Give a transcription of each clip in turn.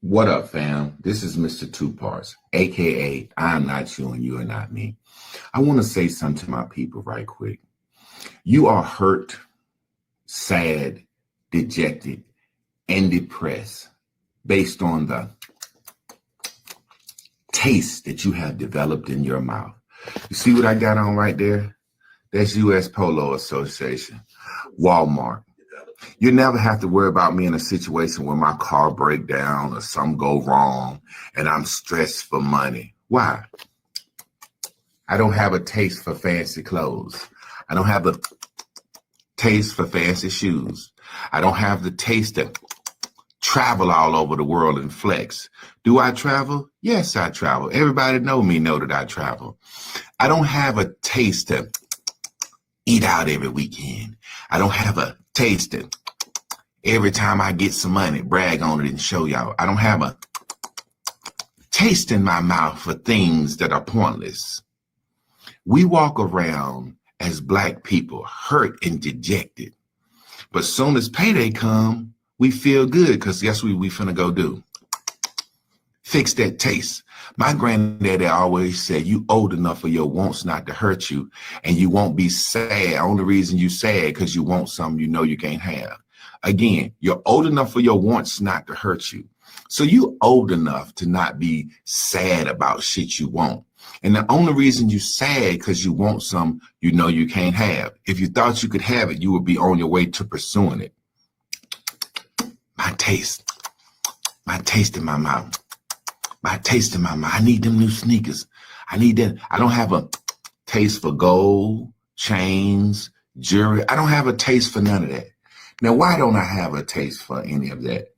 What up, fam? This is Mr. Two Parts, aka I'm not you and you are not me. I want to say something to my people right quick. You are hurt, sad, dejected, and depressed based on the taste that you have developed in your mouth. You see what I got on right there? That's US Polo Association, Walmart. You never have to worry about me in a situation where my car break down or something go wrong and I'm stressed for money. Why? I don't have a taste for fancy clothes. I don't have a taste for fancy shoes. I don't have the taste to travel all over the world and flex. Do I travel? Yes, I travel. Everybody know that I travel. I don't have a taste to eat out every weekend. I don't have a taste to every time I get some money, brag on it and show y'all. I don't have a taste in my mouth for things that are pointless. We walk around as Black people hurt and dejected. But soon as payday come, we feel good because guess what we finna go do? Fix that taste. My granddaddy always said, you old enough for your wants not to hurt you, and you won't be sad. Only reason you sad because you want something you know you can't have. Again, you're old enough for your wants not to hurt you. So you old enough to not be sad about shit you want. And the only reason you sad because you want some you know you can't have. If you thought you could have it, you would be on your way to pursuing it. My taste in my mouth. My taste in my mouth. I need them new sneakers. I need that. I don't have a taste for gold, chains, jewelry. I don't have a taste for none of that. Now, why don't I have a taste for any of that?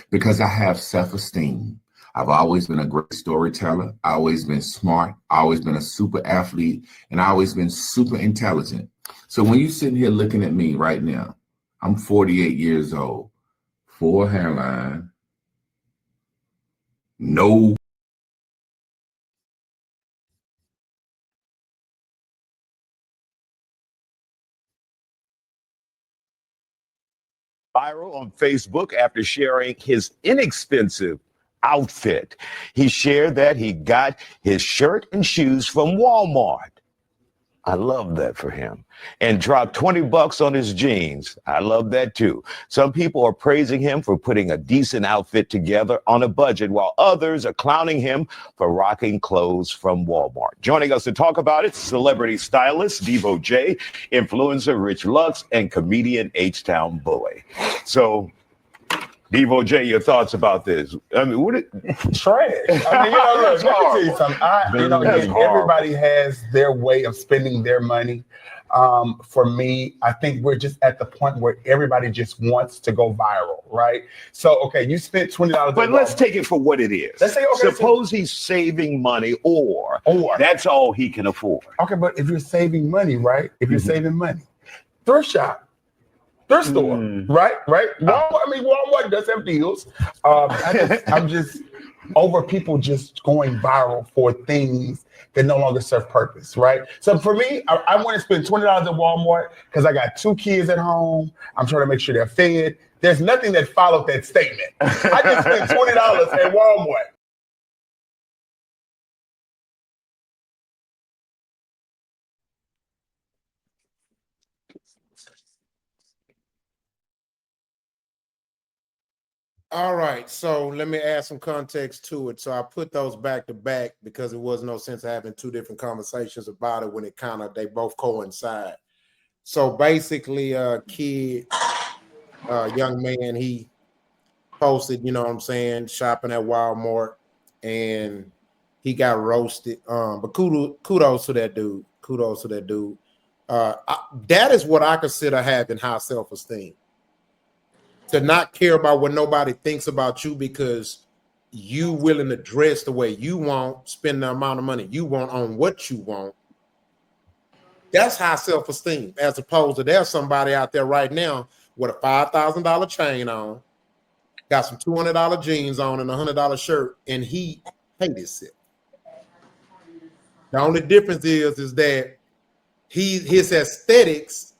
Because I have self-esteem. I've always been a great storyteller. I always been smart. I always been a super athlete, and I always been super intelligent. So when you're sitting here looking at me right now, I'm 48 years old, full hairline, no. Viral on Facebook after sharing his inexpensive outfit. He shared that he got his shirt and shoes from Walmart. I love that for him. And dropped 20 bucks on his jeans. I love that too. Some people are praising him for putting a decent outfit together on a budget, while others are clowning him for rocking clothes from Walmart. Joining us to talk about it, celebrity stylist Devo J, influencer Rich Lux, and comedian H-Town Bully. So, Devo J, your thoughts about this? I mean, what it trash. I mean, look, let me tell you something. Again, everybody has their way of spending their money. For me, I think we're just at the point where everybody just wants to go viral, right? So, okay, you spent $20. But let's take it for what it is. Let's say, okay, suppose he's saving money, or that's all he can afford. Okay, but if you're saving money, right? If you're saving money, thrift shop. Thrift store, right? Walmart does have deals. I'm just over people just going viral for things that no longer serve purpose, right? So for me, I want to spend $20 at Walmart because I got 2 kids at home. I'm trying to make sure they're fed. There's nothing that followed that statement. I just spent $20 at Walmart. All right, so let me add some context to it. So I put those back to back because it was no sense having 2 different conversations about it when they both coincide. So basically, young man, he posted, you know what I'm saying, shopping at Walmart, and he got roasted. But kudos to that dude. Kudos to that dude. That is what I consider having high self-esteem. To not care about what nobody thinks about you because you willing to dress the way you want, spend the amount of money you want on what you want. That's high self-esteem, as opposed to there's somebody out there right now with a $5,000 chain on, got some $200 jeans on and a $100 shirt, and he hates himself. The only difference is that his aesthetics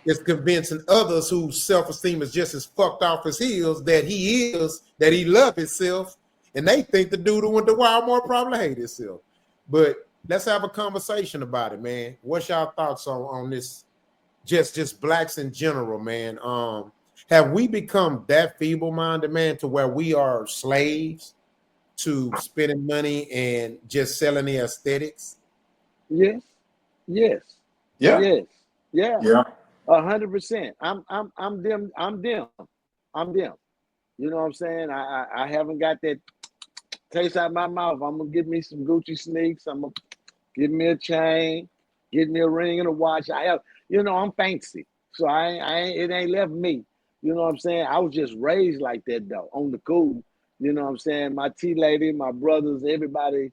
is convincing others whose self-esteem is just as fucked off as his that he love himself, and they think the dude who went to Walmart probably hate himself. But let's have a conversation about it, man. What's y'all thoughts on this? Just blacks in general, man. Have we become that feeble-minded, man, to where we are slaves to spending money and just selling the aesthetics? Yes, yes, Yeah. yes, yeah, Yeah. 100%. I'm them. I'm them. I'm them. You know what I'm saying? I haven't got that taste out my mouth. I'm gonna give me some Gucci sneaks. I'm gonna give me a chain, get me a ring and a watch. I have, I'm fancy, so it ain't left me. You know what I'm saying? I was just raised like that though, on the cool. You know what I'm saying? My tea lady, my brothers, everybody,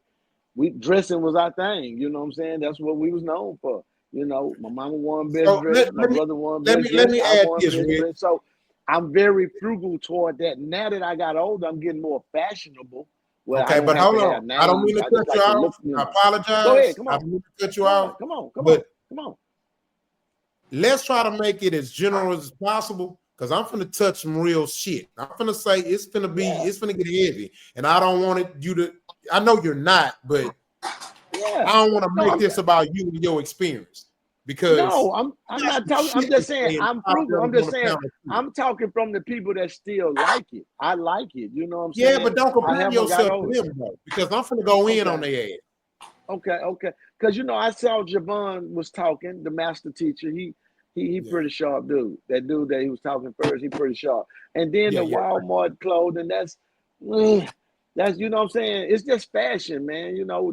dressing was our thing. You know what I'm saying? That's what we was known for. My mama won best So dress, my brother won let best me let dress, me I add won this, best Rick. dress. So I'm very frugal toward that. Now that I got older, I'm getting more fashionable. Well, Okay, but hold on. I don't mean to cut you out. I apologize. Go ahead, come on. I don't mean to cut you Go out. ahead, come on, But come on. let's try to make it as general as possible, because I'm finna touch some real shit. I'm finna say it's finna get heavy, and I don't want you to. I know you're not, but I don't want to make this about you and your experience, because I'm not talking. I'm just saying I'm frugal. I'm just saying I'm talking from the people that still like it. I like it. You know what I'm saying? Yeah, but don't compare yourself to them though, because I'm finna go in on their ass. Okay. Because I saw Javon was talking, the master teacher. He pretty sharp dude. That dude that he was talking first, he pretty sharp. And then the Walmart clothing, that's you know what I'm saying? It's just fashion, man. You go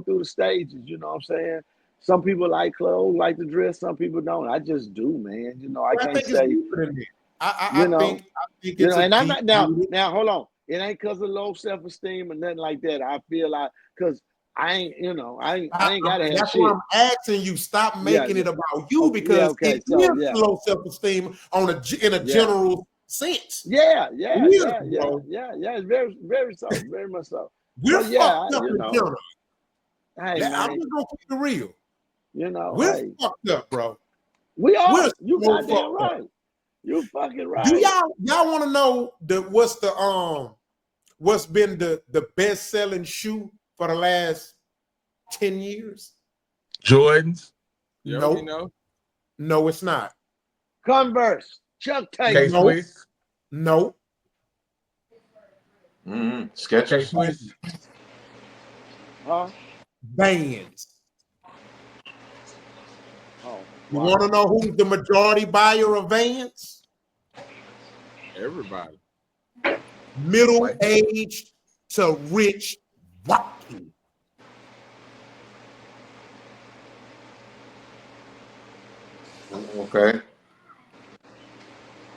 through the stages, you know what I'm saying? Some people like clothes, like to dress, some people don't. I just do, man. I can't think say, it's deeper than that. I think it's and I'm not now hold on. It ain't because of low self-esteem or nothing like that. I feel like because I ain't gotta have that's shit. why I'm asking you, stop making it about you, because it is low self-esteem in a general sense. Yeah. It's very, very so, very much so. We're fucked up in general. Hey, I'm just gonna keep it real. We're fucked up, bro. We are. You goddamn right. You fucking right. Do y'all want to know what's been the best selling shoe for the last 10 years? Jordans. No, it's not. Converse. Chuck Taylor. No. Skechers. Huh? Vans. Oh, you want to know who's the majority buyer of Vans? Everybody. Middle-aged to rich white kids. Okay.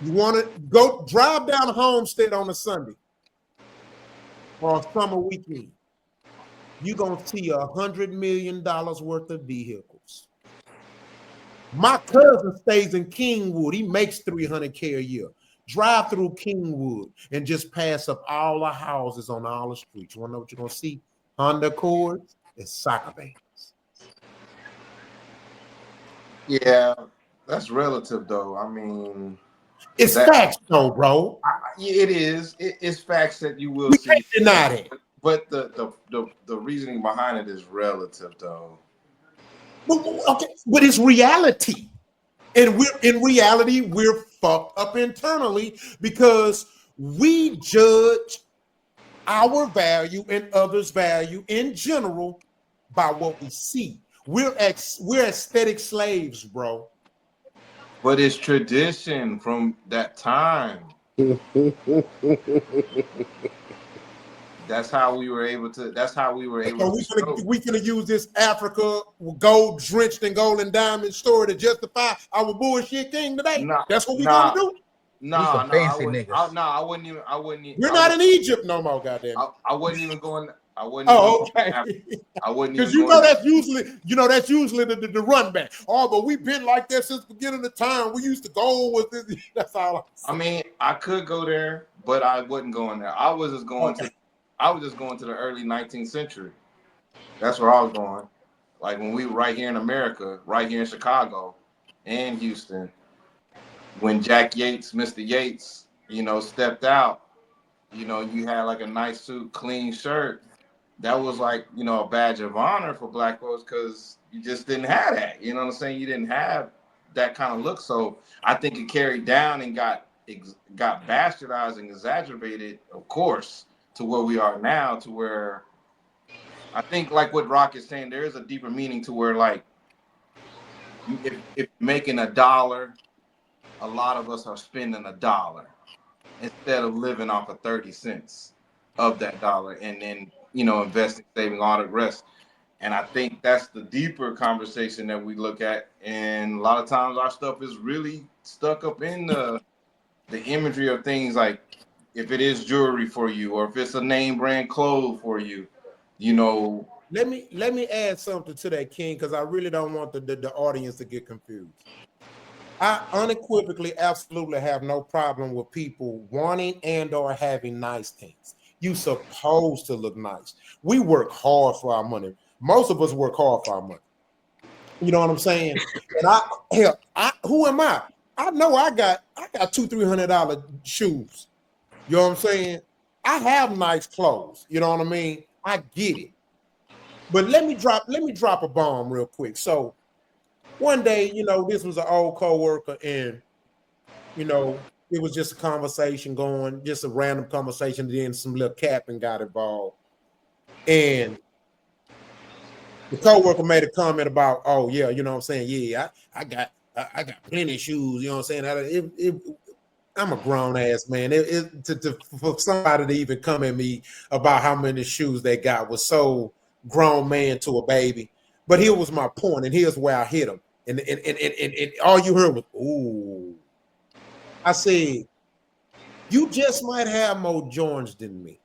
You want to go drive down Homestead on a Sunday or a summer weekend. You're going to see $100 million worth of vehicles. My cousin stays in Kingwood. He makes $300K a year. Drive through Kingwood and just pass up all the houses on all the streets. You want to know what you're going to see? Honda Accords and soccer bands. Yeah, that's relative, though. I mean, it's facts, though, bro. It is. It's facts that you will we see. Can't deny it. But the reasoning behind it is relative, though. Okay, but it's reality. And we're fucked up internally because we judge our value and others' value in general by what we see. We're aesthetic slaves, bro. But it's tradition from that time. That's how we were able to. So we gonna use this Africa gold drenched in gold and diamond story to justify our bullshit king today. That's what we gonna do. I wouldn't even. We're not in Egypt no more, goddamn. I wouldn't even go in. I wouldn't. Okay. I wouldn't even. Because that's usually the run back. Oh, but we've been like that since the beginning of time. We used to go with this. That's all. I mean, I could go there, but I wouldn't go in there. I was just going to the early 19th century. That's where I was going. Like when we were right here in America, right here in Chicago, and Houston. When Jack Yates, Mr. Yates, stepped out, you had like a nice suit, clean shirt. That was like, a badge of honor for black folks because you just didn't have that. You know what I'm saying? You didn't have that kind of look. So I think it carried down and got bastardized and exacerbated, of course, to where we are now, to where I think like what Rock is saying, there is a deeper meaning to where like if you're making $1, a lot of us are spending $1 instead of living off of 30 cents of that dollar and then, investing, saving all the rest. And I think that's the deeper conversation that we look at. And a lot of times our stuff is really stuck up in the imagery of things like if it is jewelry for you or if it's a name brand clothes for you, Let me add something to that, King, because I really don't want the audience to get confused. I unequivocally absolutely have no problem with people wanting and or having nice things. You supposed to look nice. We work hard for our money. Most of us work hard for our money. You know what I'm saying? And who am I? I know I got $200-300 shoes. You know what I'm saying? I have nice clothes. You know what I mean? I get it. But let me drop a bomb real quick. So one day, this was an old coworker, and it was just a conversation going, just a random conversation. Then some little capping got involved, and the coworker made a comment about, "Oh yeah, you know what I'm saying? Yeah, I got plenty of shoes. You know what I'm saying? I'm a grown ass man. For somebody to even come at me about how many shoes they got was so grown man to a baby. But here was my point, and here's where I hit him. And all you heard was, ooh. I said, you just might have more Jordans than me.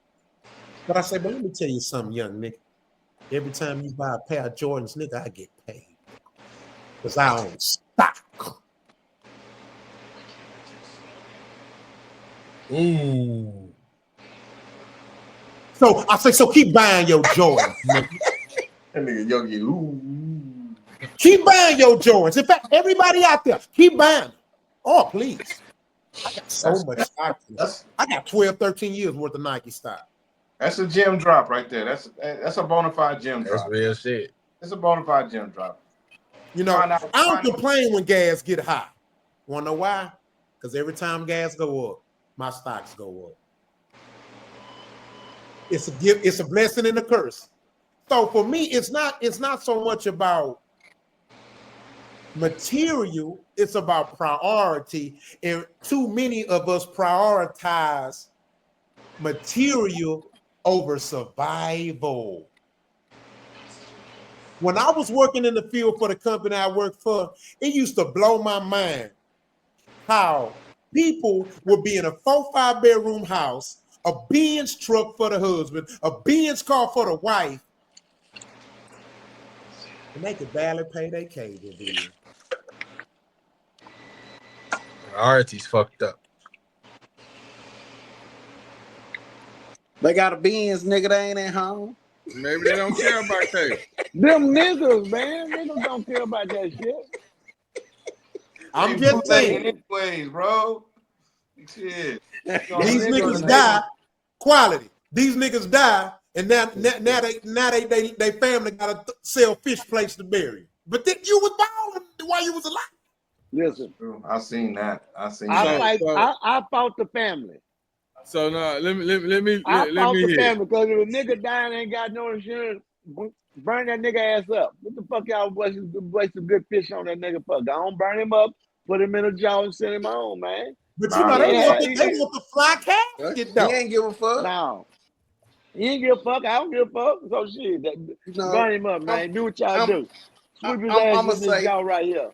But I said, but let me tell you something, young nigga. Every time you buy a pair of Jordans, nigga, I get paid. Because I own stock. Ooh. So I say, so keep buying your Jordans, nigga. That nigga Yogi, ooh. Keep buying your Jordans. In fact, everybody out there, keep buying them. Oh, please. I got so much stock. I got 12, 13 years worth of Nike stock. That's a gem drop right there. That's a bona fide gem drop. That's real shit. It's a bona fide gem drop. I don't complain when gas get high. Want to know why? Because every time gas go up, my stocks go up. It's a gift. It's a blessing and a curse. So for me, it's not so much about material. It's about priority, and too many of us prioritize material over survival. When I was working in the field for the company I worked for, it used to blow my mind how people would be in a 4-5 bedroom house, a Benz truck for the husband, a Benz car for the wife, and they could barely pay their cable bill. Priorities fucked up. They got a Benz, nigga. They ain't at home. Maybe they don't care about that. Them niggas, man. Niggas don't care about that shit. I'm just saying. Anyways, bro. Shit. These niggas die. Quality. These niggas die, and now they family gotta sell fish plates to bury. But then you was balling while you was alive. Listen, I seen that. I fought the family. So no, let me fought the hear. family because if a nigga dying ain't got no insurance, burn that nigga ass up. What the fuck y'all waste some good fish on that nigga for? Go on, burn him up, put him in a jar and send him home, man. But they want the fly casket though. He ain't give a fuck. No. He ain't give a fuck. I don't give a fuck. So shit, burn him up, man. Do what y'all do. Sweep his ass with this y'all right here.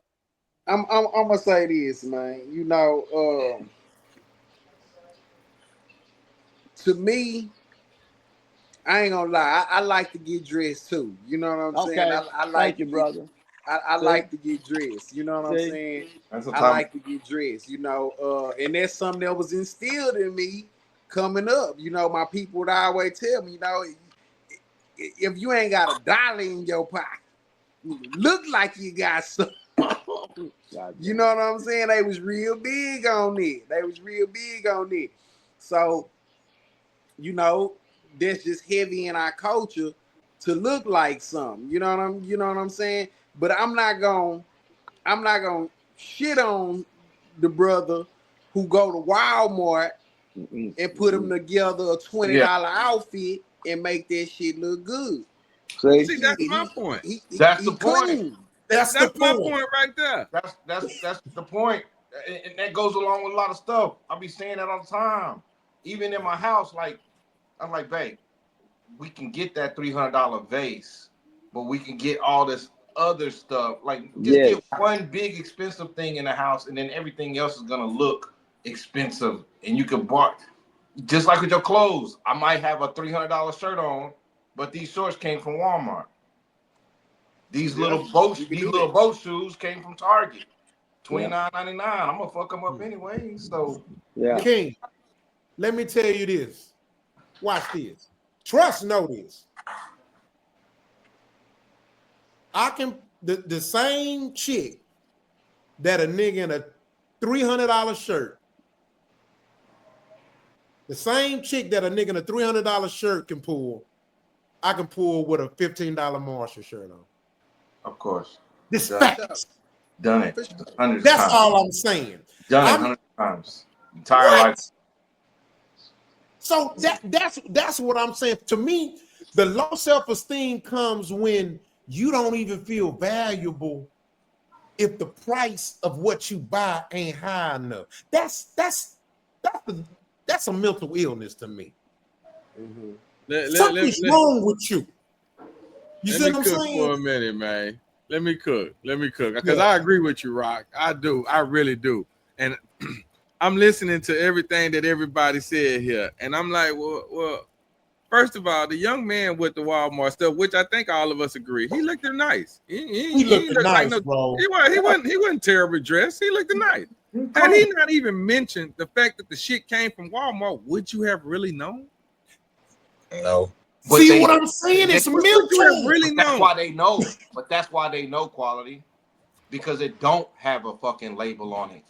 I'm gonna say this, man. To me, I ain't gonna lie. I like to get dressed too. You know what I'm saying? I like Thank you, brother. I like to get dressed. You know what I'm saying? I like to get dressed. And that's something that was instilled in me coming up. My people would always tell me, if you ain't got $1 in your pocket, look like you got some. You know what I'm saying? They was real big on it. So, you know, that's just heavy in our culture to look like something. You know what I'm saying? But I'm not gonna shit on the brother who go to Walmart and put them together a $20 outfit and make that shit look good. See, that's my point. That's the point. Clean. That's my point right there. That's the point, and that goes along with a lot of stuff. I be saying that all the time. Even in my house, like I'm like, babe, we can get that $300 vase, but we can get all this other stuff. Like, just get one big expensive thing in the house, and then everything else is gonna look expensive. And you can buy, just like with your clothes. I might have a $300 shirt on, but these shorts came from Walmart. These little boat shoes came from Target. $29.99. I'm gonna fuck them up anyway. So King, let me tell you this. Watch this. Trust know this. I can the same chick that a nigga in a $300 shirt, the same chick that a nigga in a $300 shirt can pull, I can pull with a $15 Marshall shirt on. Of course. This facts. Done it. Hundreds That's times. all I'm saying. Done it 100 times. Entire life. So that's what I'm saying. To me, the low self-esteem comes when you don't even feel valuable if the price of what you buy ain't high enough. That's a mental illness to me. Something's wrong with you. You see what I'm saying? For a minute, man. Let me cook. Because I agree with you, Rock. I do. I really do. And I'm listening to everything that everybody said here. And I'm like, well, first of all, the young man with the Walmart stuff, which I think all of us agree, he looked nice. He looked nice, bro. He wasn't terribly dressed. He looked nice. Had he not even mentioned the fact that the shit came from Walmart, would you have really known? No. But see what I'm saying? It's mental. Really that's why they know. But that's why they know quality, because it don't have a fucking label on it.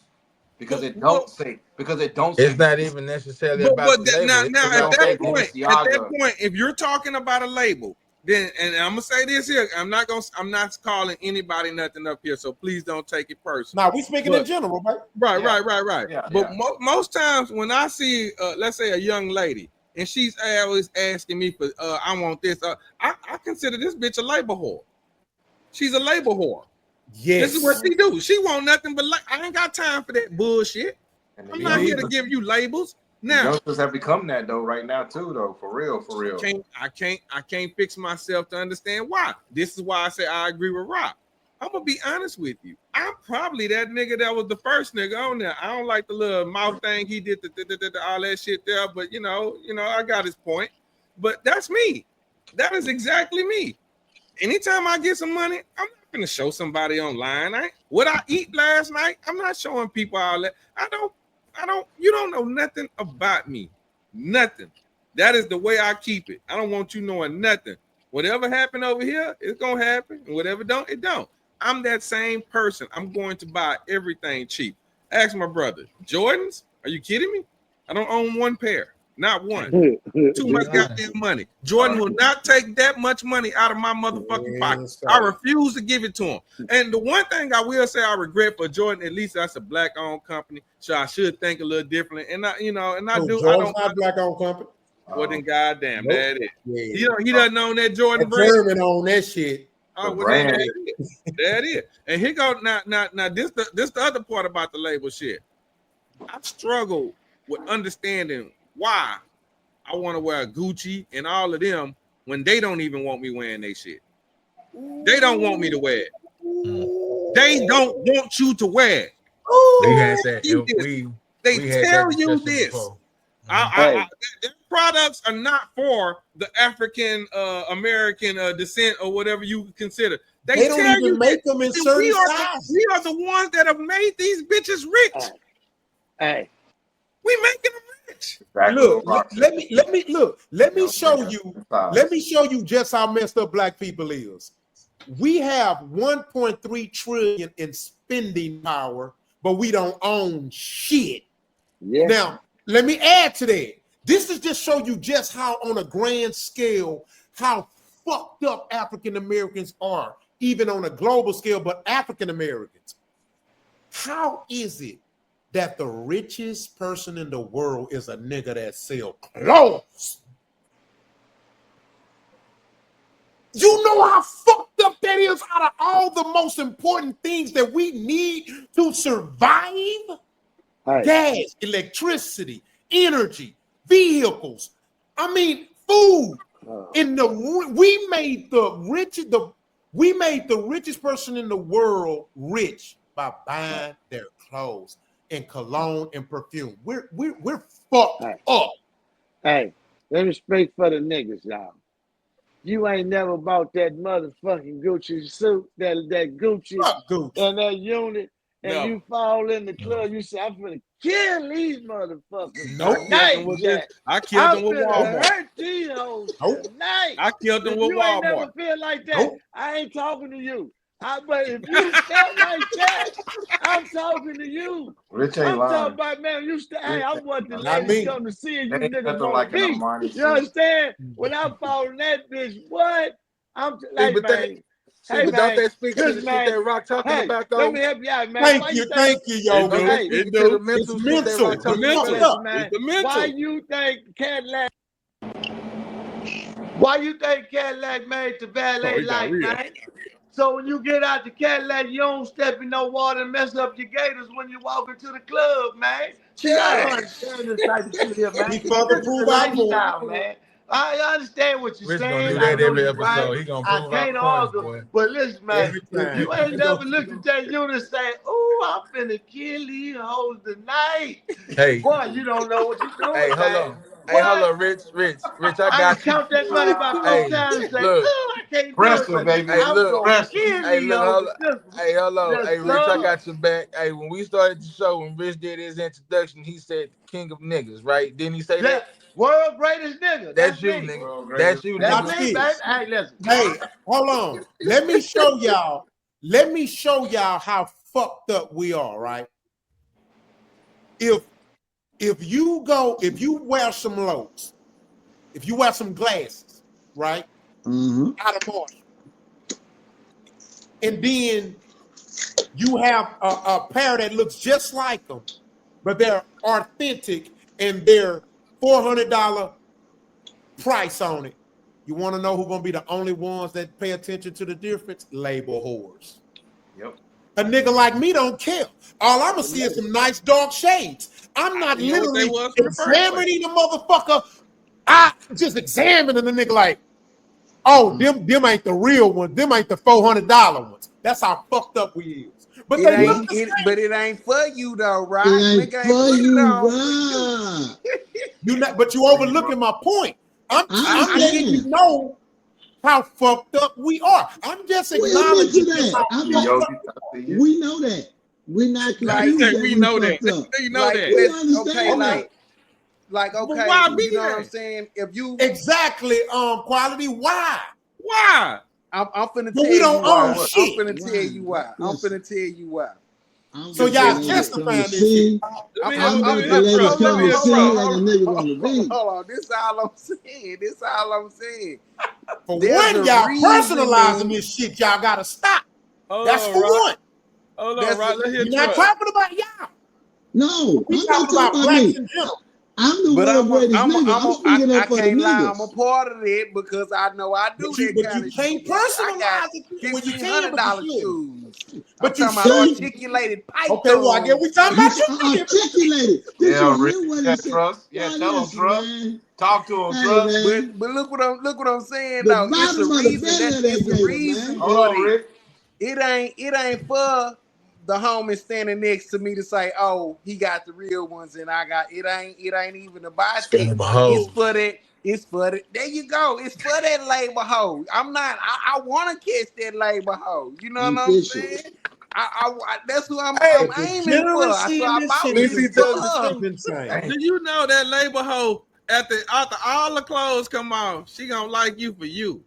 Because it don't say. It's not even necessarily about the label. Now at that point, if you're talking about a label, then, and I'm gonna say this here, I'm not calling anybody nothing up here, so please don't take it personal. Now we speaking in general, right? Right. Yeah, but most times when I see, let's say, a young lady, and she's always asking me for, I want this. I consider this bitch a labor whore. She's a labor whore. Yes. This is what she do. She want nothing but I ain't got time for that bullshit. I'm not here to give you labels. Now youngsters have become that though right now too, though. For real. I can't fix myself to understand why. This is why I say I agree with Rob. I'm gonna be honest with you. I'm probably that nigga that was the first nigga on there. I don't like the little mouth thing he did, all that shit there. But you know, I got his point. But that's me. That is exactly me. Anytime I get some money, I'm not gonna show somebody online. What I eat last night, I'm not showing people all that. I don't. You don't know nothing about me. Nothing. That is the way I keep it. I don't want you knowing nothing. Whatever happened over here, it's gonna happen. And whatever don't, it don't. I'm that same person. I'm going to buy everything cheap. Ask my brother. Jordans? Are you kidding me? I don't own one pair. Not one. Too much goddamn money. Jordan will not take that much money out of my motherfucking pocket. I refuse to give it to him. And the one thing I will say I regret for Jordan, at least that's a black-owned company, so I should think a little differently. And I do. Jordan's not black-owned company. Well, then goddamn, Nope. that is. Yeah. He doesn't own that Jordan brand. German on that shit. Oh, well, that is. And here go now. This the other part about the label shit. I struggle with understanding why I want to wear Gucci and all of them when they don't even want me wearing their shit. They don't want me to wear it. They don't want you to wear it. They tell you this. Their products are not for the African American descent or whatever you consider. They don't tell even you make them in certain sizes. We are the ones that have made these bitches rich. Hey, we making them rich. Look, let me show you. Let me show you just how messed up black people is. we have 1.3 trillion in spending power, but we don't own shit. Yeah. Now, let me add to that. This is just show you just how, on a grand scale, how fucked up African Americans are, even on a global scale, but African Americans. How is it that the richest person in the world is a nigga that sell clothes? You know how fucked up that is out of all the most important things that we need to survive? Hey, Gas, electricity, energy, vehicles. I mean, food. We made the richest person in the world rich by buying their clothes and cologne and perfume. We're fucked up. hey, let me speak for the niggas, y'all. You ain't never bought that motherfucking Gucci suit, that Gucci, Fuck Gucci. and that unit, and No. you fall in the club. You say, I'm finna kill these motherfuckers Nope. tonight, Jack. I killed I'm them with finna Walmart. hurt these hoes Nope. tonight. I killed them If with you ain't Walmart. never feel like that, Nope. I ain't talking to you. But if you felt like that, I'm talking to you. Rich I'm ain't talking lying. about, man, hey, I'm what the Not ladies me. come to see and you Ain't niggas nothing want like to an be. Armani You suit. understand? When I fall in that bitch, what? Hey, but that- man. See, Hey, but don't man. that speak to the Listen, shit man. that Rock talking Hey, about let though? me help you out, man. Thank Why you, think- thank you, Yogi. Don't that Hey, speak it to do. the mental It's shit mental. that Rock It's talking mental. about? listen, man. It's the mental. Why you think Cadillac? Why you think Cadillac made the valet Oh, he got light, real. man? So when you get out the Cadillac, you don't step in no water and mess up your gators when you walk into the club, man. See, I don't understand this type of shit here, man. We further This is prove the our point. lifestyle, man. I understand what you're Rich gonna saying. do I that know every you're episode. right. He gonna I prove our can't points, argue. boy. But listen, man, Every if time. you ain't never looked at that unit and say, "Ooh, I'm finna kill these hoes tonight," Hey, boy, you don't know what you're doing, hey, hold man. on. Hey, hold on, Rich, I I can got you. count that money about 4 Hey, times and say, look. "Oh, I can't do it." Pressure, But baby. Hey, I'm look. gonna Pressure. kill Hey, these look, hoes. hey, hold on. Yes, Hey, Rich, I sir. got your back. Hey, when we started the show, when Rich did his introduction, he said king of niggas, right? Didn't he say Yeah, that? world greatest nigga. That's That's you, me. nigga. That's you, That's Watch nigga. me, baby. this. Hey, listen. Hey, hold on. Let me show y'all. Let me show y'all how fucked up we are, right? If you wear some lows, if you wear some glasses, right? Out of Marshall, and then you have a pair that looks just like them, but they're authentic and they're $400 price on it. You want to know who's gonna be the only ones that pay attention to the difference? Label whores. Yep. A nigga like me don't care. All I'm gonna see is some nice dark shades. I'm not You know what they literally was from the first place. examining the motherfucker. I just examining the nigga like, oh, them ain't the real ones. Them ain't the $400 ones. That's how fucked up we is. But It they look ain't the same. but it ain't for you though, right? It ain't Nigga ain't for put it you, on Rob. But you overlooking my point. I I'm letting you understand. know how fucked up we are. I'm just We admit to acknowledging just that. how I'm fucked not, up. we know that. We're not Like- confused that we we know that. fucked up. You know like that. We let's understand okay, that. like But okay, why be you know what I'm that? saying? If you Exactly, quality. Why? Why? I'm finna But tell we you don't why. own I'm shit. finna tell you why. I'm Listen. finna tell you why. I'm So just a y'all nigga that's justifying come to this shit. see. Let me I'm help just you a here, nigga bro. that's Let come me to help, see bro. like a nigga want to be. Hold on. This all I'm saying. This all I'm saying. For There's one, a y'all reasoning. personalizing this shit. Y'all gotta stop. Hold That's on, for Rock. one. Hold That's on, Rock. Let's hear We're not Truck. talking about y'all. No, We I'm not talking talking about about blacks me. in general. I'm the But world greatest nigga. I'm speaking I up for the can't lie. I'm a niggas. part of it because I know I do But that kind you of can't shit. Nigga. I got personalize it. Well, you can, but you $1,500 shouldn't. shoes. I'm But you talking about shouldn't. articulated Okay, well, I guess pythons. we talking You about you then. articulated. Did Yeah, you Rich. hear what Yeah, he said? trust. Yeah, Boy, tell him, listen, trust. man. Talk to him, Hey, trust. man. But look what I'm saying The though. It's a bottom of the reason. belly of that It's a gator, reason man. Hold for on, it. Rick. It ain't for the homie standing next to me to say, "Oh, he got the real ones and I got." It ain't even about Scared that. of a hoe. It's for that. It's for that. There you go. It's for that labor hoe. I'm not. I want to catch that labor hoe. You know You what I'm fishing. saying? That's who I'm Hey, aiming for. Degeneracy So in I this bought shit Let me is this see, just tell for the her. truth. insane. Do you know that labor hoe after all the clothes come off, she gonna like you for you?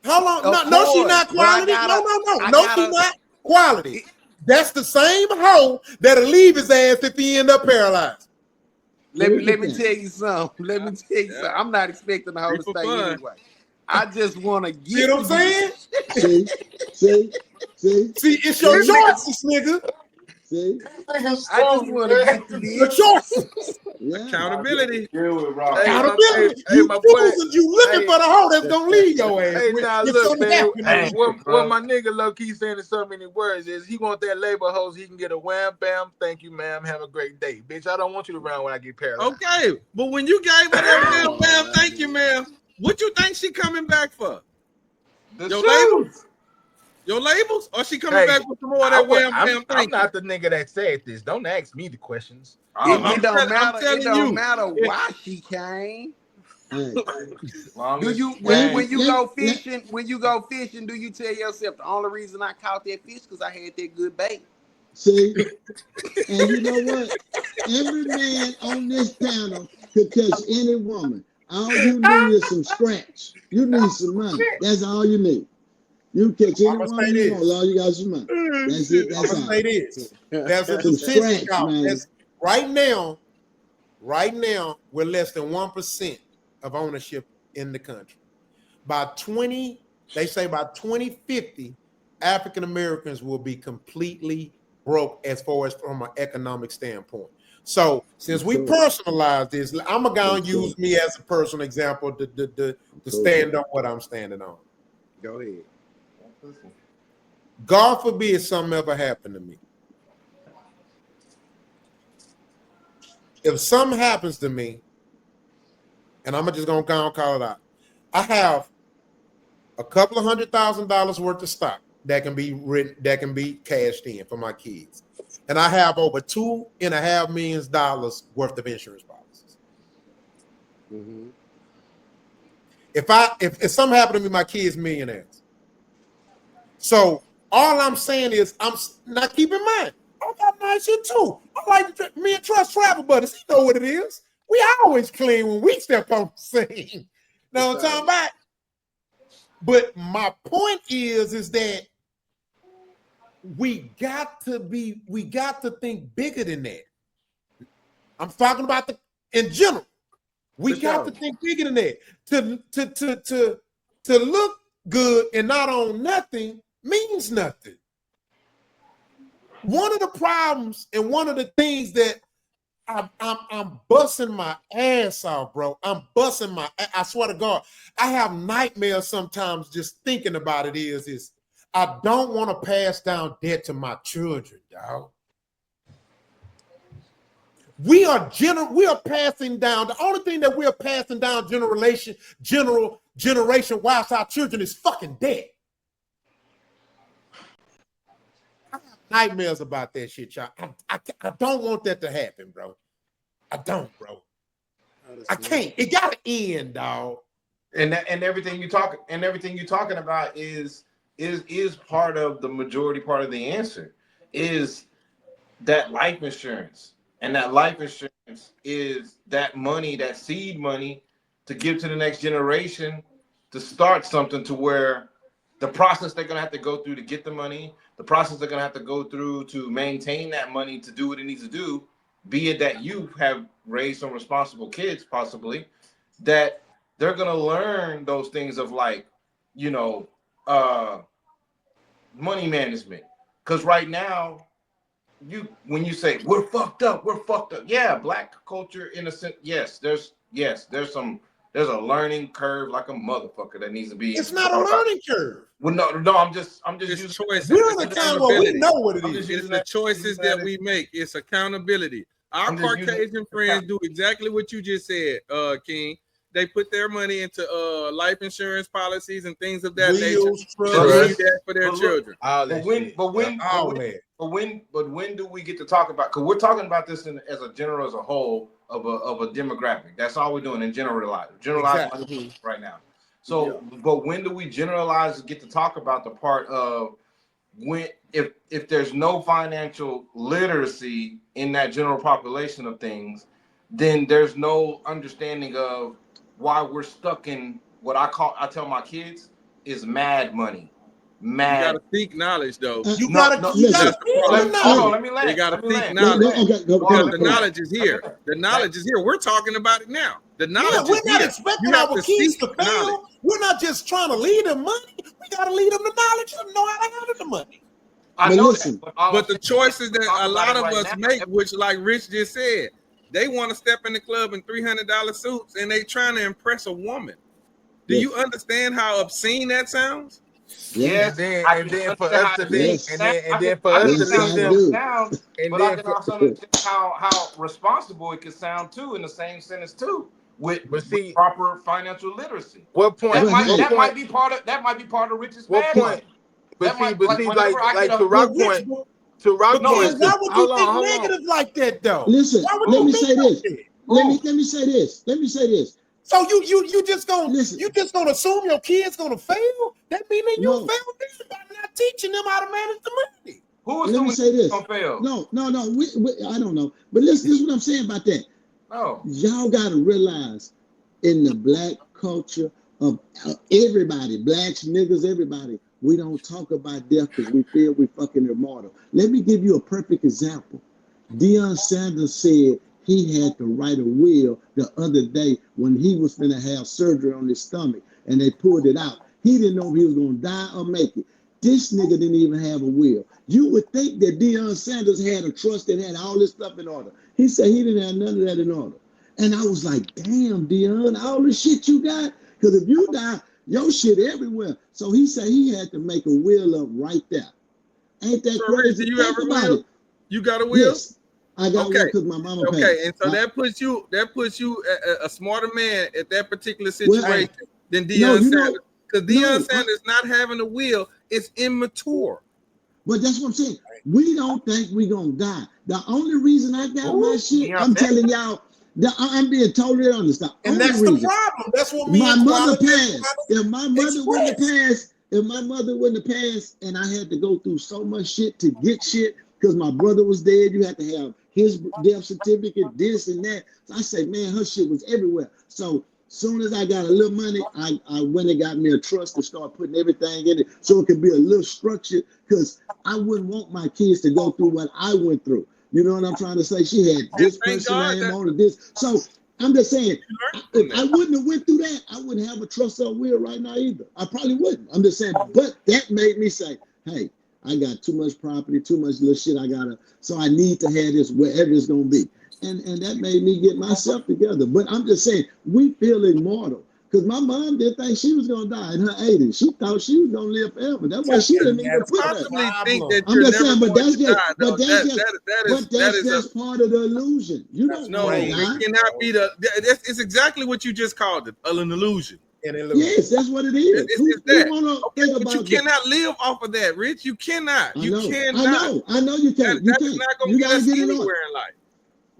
How long? Of No, she course, not but I quality. gotta, No, she not quality. That's the same hoe that'll leave his ass if he end up paralyzed. Let me tell you something. Let me tell you something. I'm not expecting the hoe to stay anyway. I just want to get. See what I'm saying? See, it's your choices, nigga. See, I just want to get to your this. choices. Accountability. Accountability. Hey, You my choosing, boy. you looking Hey. for the hoe that's gonna leave your ass. Hey, When, now if look, something man. happen, What my nigga low key saying in so many words is he want that labor hose. He can get a wham bam. Thank you, ma'am. Have a great day, bitch. I don't want you around when I get paralyzed. Okay, but when you gave her that wham bam, thank you, ma'am. What you think she coming back for? Your labels? Your labels? Or she coming back with some more of that wham bam? I'm not the nigga that said this. Don't ask me the questions. It don't matter. It don't matter why she came. hey. Do you when you go fishing? When you go fishing, do you tell yourself the only reason I caught that fish because I had that good bait? See, and you know what? Every man on this panel could catch any woman. All you need is some scratch. You need some money. That's all you need. You catch any woman you want. All you got is some money. That's it. That's all. Say this. There's a Some statistic scratch, out. man. Right now, we're less than 1% of ownership in the country. They say by 2050, African Americans will be completely broke as far as from an economic standpoint. So since we personalize this, I'm gonna use me as a personal example to stand on what I'm standing on. Go ahead. God forbid something ever happened to me. If something happens to me, and I'm just gonna call it out, I have a couple of $100,000 worth of stock that can be cashed in for my kids, and I have over $2.5 million worth of insurance policies. Mm-hmm. If something happened to me, my kids millionaires. So all I'm saying is, I'm not keep in mind, I got nice shit too. I like me and Trust travel buddies. He know what it is. We always clean when we step on the scene. Know what I'm talking about? But my point is that we got to think bigger than that. I'm talking about in general. We got to think bigger than that. To look good and not own nothing means nothing. One of the problems and one of the things that I'm busting my ass off, bro. I swear to God, I have nightmares sometimes just thinking about it is I don't want to pass down debt to my children, dog. We are passing down. The only thing that we are passing down generation wise our children is fucking debt. I have nightmares about that shit, y'all. I don't want that to happen, bro. I don't, bro. I can't. It gotta end, dog. And everything you're talking about is part of the majority part of the answer is that life insurance. And that life insurance is that money, that seed money to give to the next generation to start something to where the process they're gonna have to go through to get the money, the process they're gonna have to go through to maintain that money to do what it needs to do, be it that you have raised some responsible kids, possibly, that they're gonna learn those things of like, money management. Because right now, when you say we're fucked up, yeah, black culture in a sense, there's a learning curve like a motherfucker that needs to be. It's not a learning curve. Well, no, I'm just It's using choices. We're in a time where we know what it is. It's the choices that we make. It's accountability. Our Caucasian friends do exactly what you just said, King. They put their money into life insurance policies and things of that nature to leave that for their children. But when do we get to talk about? Because we're talking about this as a whole of a demographic. That's all we're doing in generalize Exactly. right now. So, but when do we generalize and get to talk about the part of when if there's no financial literacy in that general population of things, then there's no understanding of why we're stuck in what I tell my kids, is mad money. You Mad. gotta seek knowledge though. You No, gotta no, you gotta That's the feel problem. the hold on, knowledge. let me land. They gotta Let me seek land. knowledge. Okay, go Because on. the Come on. knowledge is here. The knowledge is here. We're talking about it now. The Yeah, knowledge we're is not here. expecting You have our to kids seek to fail. knowledge. We're not just trying to lead them money. We gotta lead them the knowledge and know how to handle the money. I But know listen, that. But, all But I'm the saying is choices we're that talking a about lot it of right us now. make, which like Rich just said, they want to step in the club in $300 suits and they trying to impress a woman. Do Yes. you understand how obscene that sounds? Yes, And then for understand us how to it lead, Yes. sounds. and then for I us can to Yes, lead understand I them, how it do. sounds, and but I then can for, also understand how responsible it could sound too in the same sentence too, with but see, proper financial literacy. what point? But hey, That might be part of Rich's What bad point? money. That might But like see, whenever I get like a But Rich, to Rock but no, point. Ken, listen. why would you Hold think on. negative like that though? listen, Why would let you me think say like this. that? Let me say this. Let me say this. So you just gonna Listen, assume your kid's gonna fail? That means that you no, failed them by not teaching them how to manage the money. Who let me assuming say this. gonna fail? No. I don't know. But listen, this is what I'm saying about that. No. Y'all got to realize in the black culture of everybody, blacks, niggas, everybody, we don't talk about death because we feel we fucking immortal. Let me give you a perfect example. Deion Sanders said he had to write a will the other day when he was going to have surgery on his stomach and they pulled it out. He didn't know if he was going to die or make it. This nigga didn't even have a will. You would think that Deion Sanders had a trust that had all this stuff in order. He said he didn't have none of that in order. And I was like, damn, Deion, all the shit you got? Because if you die, your shit everywhere. So he said he had to make a will up right there. Ain't that So Rich, do crazy? you Think have a about will? it. You got a will? Yes, I got one Okay. because my mama Okay, passed. and so that puts you a smarter man at that particular Well, situation than no, Deion you know, Sanders. Because Deion Sanders not having a will is immature. but that's what I'm saying. We don't think we gonna die. The only reason I got my shit, Deion I'm Sanders? telling y'all, I'm being totally honest. The And only that's the reason problem. That's what me my and mother Quality passed. If my mother wouldn't have expressed. passed, and I had to go through so much shit to get shit because my brother was dead, you had to have his death certificate, this and that. So I said, man, her shit was everywhere. So soon as I got a little money, I went and got me a trust to start putting everything in it so it could be a little structured because I wouldn't want my kids to go through what I went through. You know what I'm trying to say? She had And this thank person God name that on it, this. So I'm just saying, you learned from if I that. wouldn't have went through that, I wouldn't have a trust or will right now either. I probably wouldn't. I'm just saying, but that made me say, hey, I got too much property, too much little shit I gotta, so I need to have this wherever it's gonna be. And that made me get myself together. But I'm just saying, we feel immortal. Because my mom didn't think she was gonna die in her 80s. She thought she was gonna live forever. That's why she didn't even That's put the that. Possibly think that I'm you're just never saying, but going that's to die, just, though. That is a part of the illusion. You That's don't no. want to crazy. die. It cannot be it's exactly what you just called it, an illusion. an illusion. Yes, that's what it is. It's Who that. wanna Okay, think but you about that? cannot live off of that, Rich. You cannot. I You know, cannot. I know you can't. You That is can't. not going You to get gotta us get it on. anywhere in life.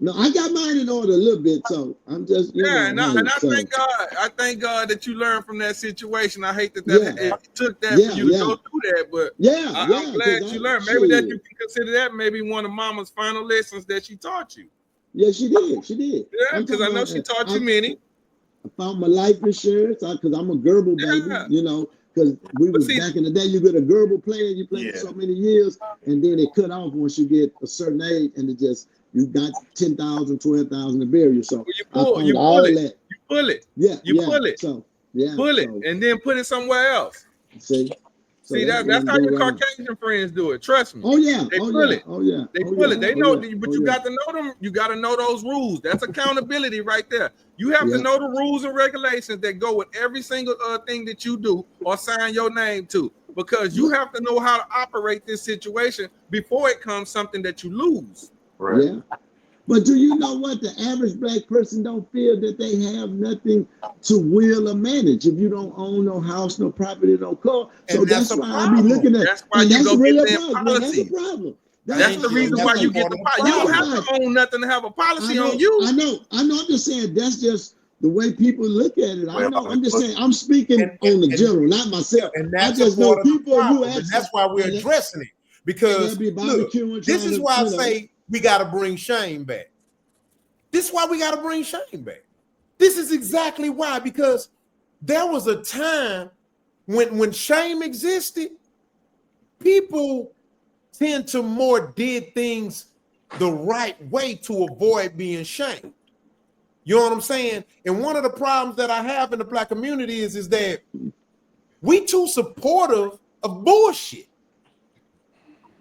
No, I got mine in order a little bit, so I'm just, Yeah, and I so thank God. I thank God that you learned from that situation. I hate that yeah, it took that for yeah, you to yeah, go through that, but I'm glad because you I learned. Maybe that you shit. can consider that maybe one of Mama's final lessons that she taught you. Yeah, she did. Yeah, I'm because I talking know about. she taught you many. I found my life insurance because I'm a Gerbil baby, Yeah, because we but was see, back in the day. You get a Gerbil plan, you play for Yeah. so many years, and then it cut off once you get a certain age, and it just you got 10,000, 12,000 to bury you. So you I found pull all it, that. you pull it, Yeah, you pull it, So yeah, pull it, so and then put it somewhere else. see, so See that's what that's I'm how doing your right now. Caucasian friends do it. Trust me. Oh yeah, They oh pull yeah, it. oh yeah, They oh pull yeah, it. They oh know, yeah, but oh you yeah. got to know them. You got to know those rules. That's accountability right there. You have to Yeah. know the rules and regulations that go with every single thing that you do or sign your name to, because you have to know how to operate this situation before it comes something that you lose. Right. Yeah. But do you know what? The average black person don't feel that they have nothing to will or manage if you don't own no house, no property, no car. So And that's that's a why I be problem. looking at, That's why and you that's go a get real them problem. Now, that's a policies. problem. That's the why, reason that's why a you part get the of the policy. You don't problem. have to own nothing to have a I policy know, on you. I'm just saying that's just the way people look at it. I Well, know. I'm just saying I'm speaking And, on the and, general, not myself. and I that's a just know part of the people you problem. And ask them, that's why we're and addressing it. they'll Because be look, barbecuing, this trying is to, why I say we got to bring shame back. This is why we got to bring shame back. This is exactly why, because there was a time when shame existed, people tend to more did things the right way to avoid being shamed. You know what I'm saying? And one of the problems that I have in the black community is that we too supportive of bullshit.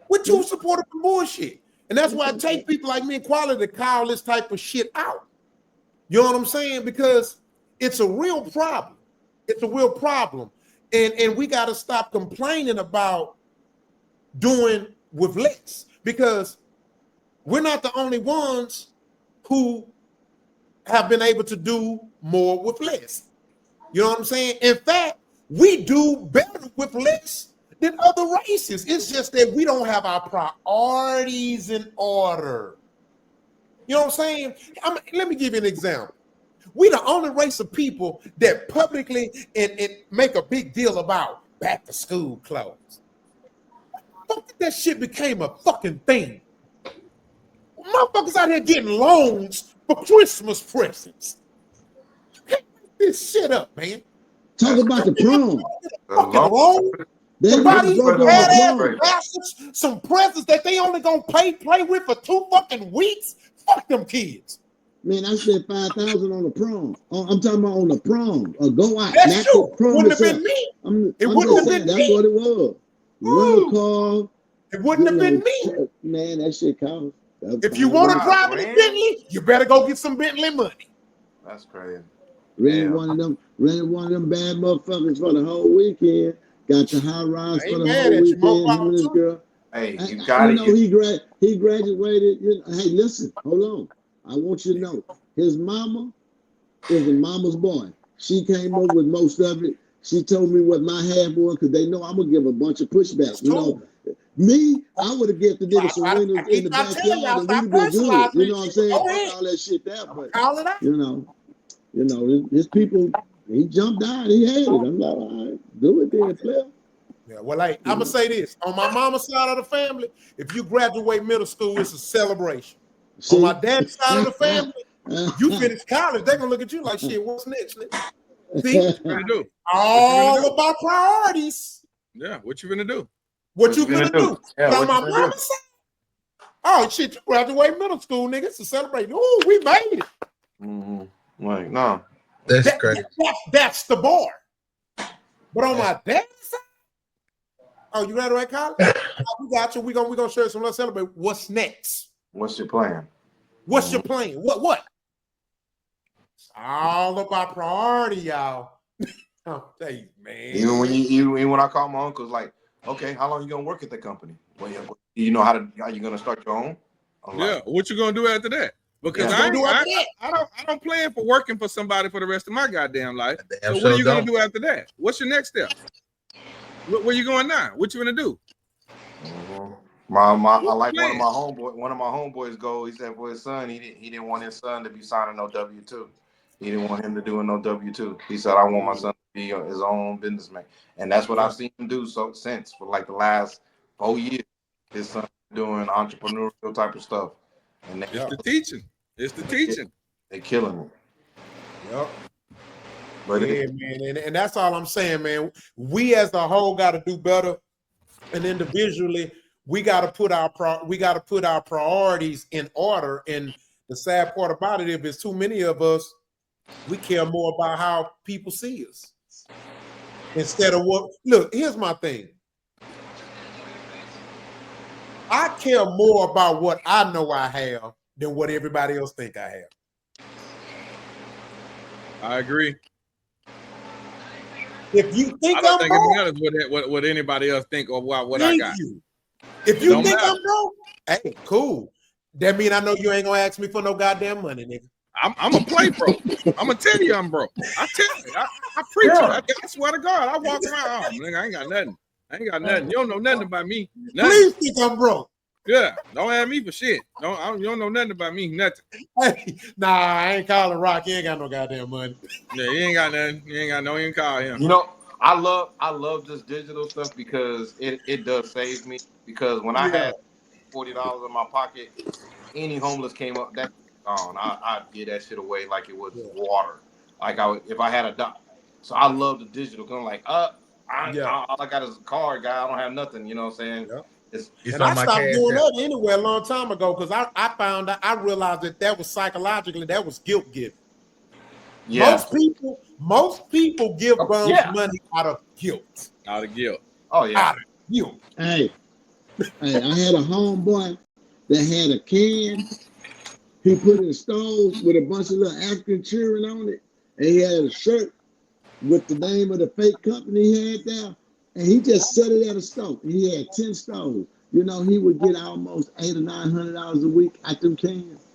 We're too supportive of bullshit. And that's why I take people like me and Quality to call this type of shit out. You know what I'm saying? Because it's a real problem. It's a real problem. And we got to stop complaining about doing with less, because we're not the only ones who have been able to do more with less. You know what I'm saying? In fact, we do better with less than other races. It's just that we don't have our priorities in order. You know what I'm saying? Let me give you an example. We the only race of people that publicly and make a big deal about back to school clothes. That shit became a fucking thing. Motherfuckers out here getting loans for Christmas presents. This shit up, man. Talk about the prom. Fucking loan. They Somebody broke on badass the prom. bastards play presents that they only gonna play with for 2 fucking weeks. Fuck them kids. Man, I spent $5,000 on the prom. I'm talking about on the prom. Go out. That's true. Wouldn't have been me. It wouldn't have been me. That's what it was. Rent a car. It wouldn't have been me. Man, that shit cost. If you want to drive in a Bentley, you better go get some Bentley money. That's crazy. Rented one of them bad motherfuckers for the whole weekend. Got your high rise for the whole weekend. Him and this girl. Hey, you got it. He graduated. Hey, listen, hold on. I want you to know his mama is a mama's boy. She came up with most of it. She told me what my half was because they know I'm gonna give a bunch of pushback. You know, me, I would have given the nigga some windows in the backyard and we'd have been good. You know what I'm saying? Fuck all that shit there, but you know, his people. He jumped out. He had it. I'm like, all right, do it then, player. Yeah, well, I'm gonna say this: on my mama's side of the family, if you graduate middle school, it's a celebration. See? On my dad's side of the family, you finish college, they're gonna look at you like, shit, what's next? See, what you gonna do? All about priorities. Yeah, what you gonna do? What you gonna do? Yeah, on my mama's side, oh shit, you graduate middle school, nigga. It's a celebration. Ooh, we made it. Mm-hmm. Like, no. That's crazy. That's the bar. But on my dad's side, oh, you graduate college? We got you. We gonna share some. Let's celebrate. What's next? What's your plan? What's your plan? What? It's all about priority, y'all. I'll tell you, man. Even when I call my uncles, like, okay, how long you gonna work at the company? Well, you know how you gonna start your own? Yeah, what you gonna do after that? Because I don't plan for working for somebody for the rest of my goddamn life. So what are you gonna do after that? What's your next step? Where you going now? What you gonna do? Mm-hmm. I like one of my homeboys go. He said for his son, he didn't want his son to be signing no W-2. He didn't want him to do no W-2. He said, I want my son to be his own businessman, and that's what I've seen him do since for like the last 4 years. His son doing entrepreneurial type of stuff. And it's the teaching. It's the teaching. They're killing it. Yep. But yeah, man, and that's all I'm saying, man. We as a whole got to do better, and individually, we got to put our priorities in order. And the sad part about it, if it's too many of us, we care more about how people see us instead of what. Look, here's my thing. I care more about what I know I have than what everybody else think I have. I agree. If you think I don't think broke, it matters what anybody else think or what I got. If you think I'm broke, hey, cool. That mean I know you ain't gonna ask me for no goddamn money, nigga. I'm a play broke. I'm gonna tell you I'm broke. I tell you, I preach it. I swear to God, I walk around. Oh, nigga, I ain't got nothing. I ain't got nothing. You don't know nothing about me. Nothing. Please think I'm broke. Yeah, don't ask me for shit. You don't know nothing about me. Nothing. Hey, nah, I ain't calling Rock. He ain't got no goddamn money. Yeah, he ain't got nothing. He ain't got no. Even call him. You know, I love this digital stuff because it does save me. Because when I had $40 in my pocket, any homeless came up, that's gone. I'd give that shit away like it was water. Like if I had a dollar. So I love the digital. Cause I'm like, All I got is a card, guy. I don't have nothing. You know what I'm saying? Yeah. It's And I stopped doing that anyway a long time ago because I found out, I realized that was psychologically, that was guilt giving. yeah. Most people give bums yeah. money out of guilt. Out of guilt. Oh yeah. Out of guilt. Hey, I had a homeboy that had a can. He put in the stove with a bunch of little African children on it, and he had a shirt with the name of the fake company he had there, and he just set it at a stove. He had 10 stoves. You know, he would get almost $800 or $900 a week at them cans,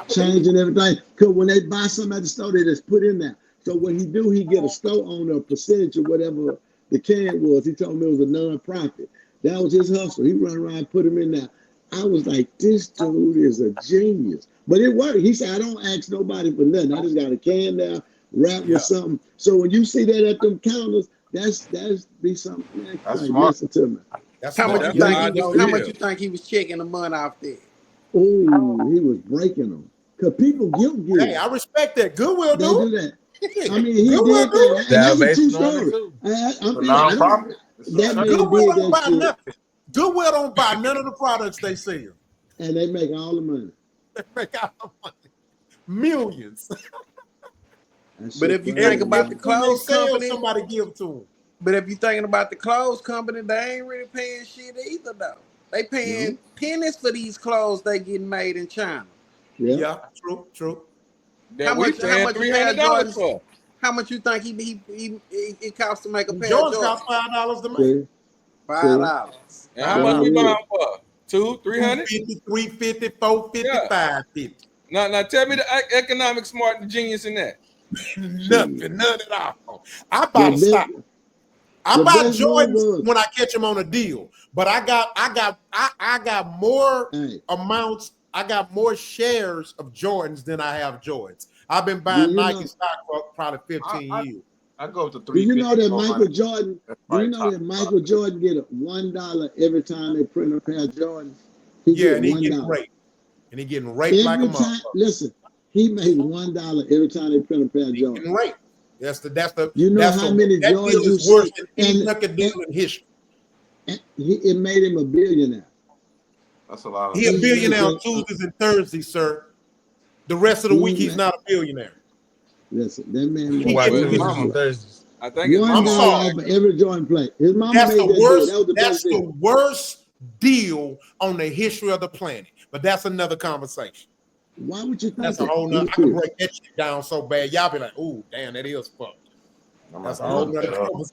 changing everything. Because when they buy something at the store, they just put in there. So what he do, he get a store owner a percentage of whatever the can was. He told me it was a non-profit. That was his hustle. He run around and put them in there. I was like, this dude is a genius. But it worked. He said, I don't ask nobody for nothing. I just got a can there, wrapped with something. So when you see that at them counters, that's be something. Man, That's like, smart. listen to me. How much you think he was checking a month off there? Oh, he was breaking them. Because people guilt give. Hey, I respect that. Goodwill They do. do that. I mean, he did that. And that's a true story. That man Goodwill did don't buy that shit. nothing. Goodwill don't buy none of the products they sell. And they make all the money. They make all the money. Millions. But if you think about the clothes company, somebody give to them. But if you're thinking about the clothes company, they ain't really paying shit either, though. They paying pennies for these clothes they getting made in China. Yeah, true. How much $300 for? How much you think it costs to make a pair Jordans of Jordans? got $5 to make. $5. And how much we buying for? $200, $300? $350, $450, $550. Now tell me the economic smart and genius in that. None at all. I buy the stock. I buy Jordans when I catch them on a deal, but I got more amounts. I got more shares of Jordans than I have Jordans. I've been buying Nike stock for probably 15 years. I go to Do you know that Michael Jordan? Do you know that Michael Jordan get $1 every time they print a pair of Jordans? He and he getting raped. And he getting raped every like a time. motherfucker. Listen, he makes $1 every time they print a pair of Jordans. Getting raped. That's the. You know how many that Jordans deal you is worse see? than any record deal in history. It made him a billionaire. That's a lot of. He a billionaire on Tuesdays and Thursdays, sir. The rest of the week, he's not a billionaire. Listen, that man. I think it's $1 off of every Jordan play. His mama That's made the that worst. deal. That was the That's best the deal. worst deal on the history of the planet. But that's another conversation. Why would you think That's a whole nother. I can break that shit down so bad. Y'all be like, "Ooh, damn, that is fucked." That's a whole nother conversation.